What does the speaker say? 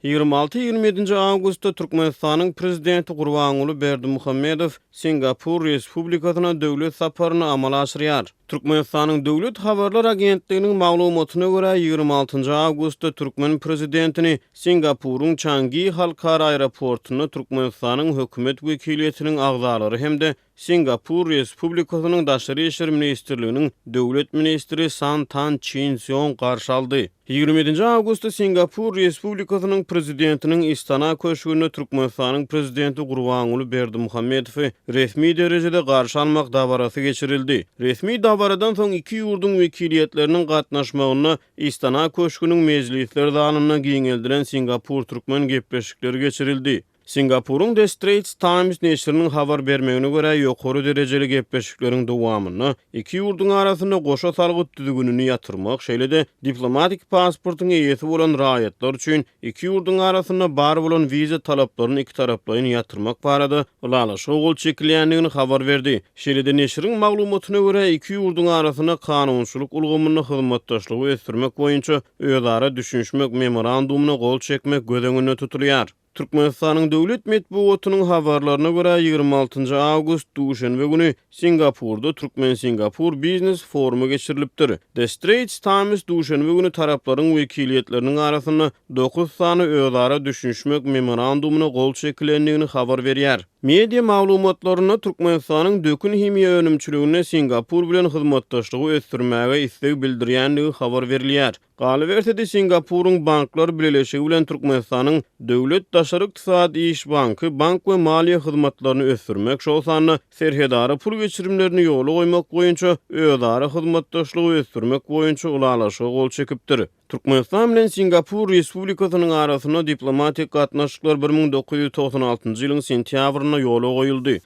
26-27 awgustda Türkmenistanyň prezidenti Gurbanuly Berdimuhammedow Singapur Respublikasyna döwlet saparyny amala aşyrýar. Türkmenistanyň Döwlet Habarlar Agentliginiň maglumatyna görä 26 awgustda Türkmen prezidentini Singapuryň Changi halkara aeroportuna Türkmenistanyň hökümet wekiliýetiniň agzalary hemde Singapur Respublikasynyň Daşary işler ministrliginiň döwlet ministri San Tan Chin Seong garşy aldy. 27 awgustda Singapur Respublikasynyň prezidentiniň Istana köşgüne Türkmenistanyň prezidenti Gurbanuly Berdimuhammedow resmi derejede garşy almak dabarasy geçirildi. Resmi dabaradan soň iki ýurduň wekiliýetleriniň gatnaşmagyna Istana köşgüniň mejlisler zanyna giňeldiren Singapur türkmen gepleşikleri geçirildi. Singapuryň The Straits Times neşriniň habar bermegine görä ýokary derejeli gepleşikleriň dowamyny iki ýurduň arasynda goşa salgyt düzgünini ýatyrmak, şeýle-de diplomatik pasportyň eýesi bolan raýatlar üçin iki ýurduň arasynda bar bolan wiza talaplaryny iki taraplaryň ýatyrmak barada ulalaşyk gol çekilýändigini habar berdi. Şeýle-de neşriň maglumatyna görä iki ýurduň arasynda kanunçylyk ulgamyny hyzmatdaşlygy ösdürmek boýunça özara düşünşmek memorandumyna gol çekmek gözeňinde tutulýar. Türkmenistanyň döwlet medeniýetiniň habarlaryna görä 26 awgust duşanbe güni Singapurda Türkmen-Singapur Business Forumy geçirilipdir. The Straits Times duşanbe güni taraplaryň wekiliýetleriniň arasynda 9 sany özara düşünşmek memorandumyna gol çekilendigini habar berýär. Media maglumatlaryna Türkmenistanyň dökün himiýa önümçiligine Singapur bilen hyzmatdaşlygy ösdürmäge istek bildirýändigi habar berilýär. Galabertede Singapuryň banklar birleşigi bilen Türkmenistanyň Döwlet Daşary Iqtisad İş Banky bank we maliýe hyzmatlaryny ösdürmek, şol sanyny serhedara pul geçirimlerini ýola goýmak boýunça özara hyzmatdaşlygy ösdürmek boýunça ulalaşyk gol çekipdir. Türkmenistan bilen Singapur Respublikasynyň arasyna diplomatik gatnaşyklar 1996 ýylyň sentýabryna ýola goýuldy.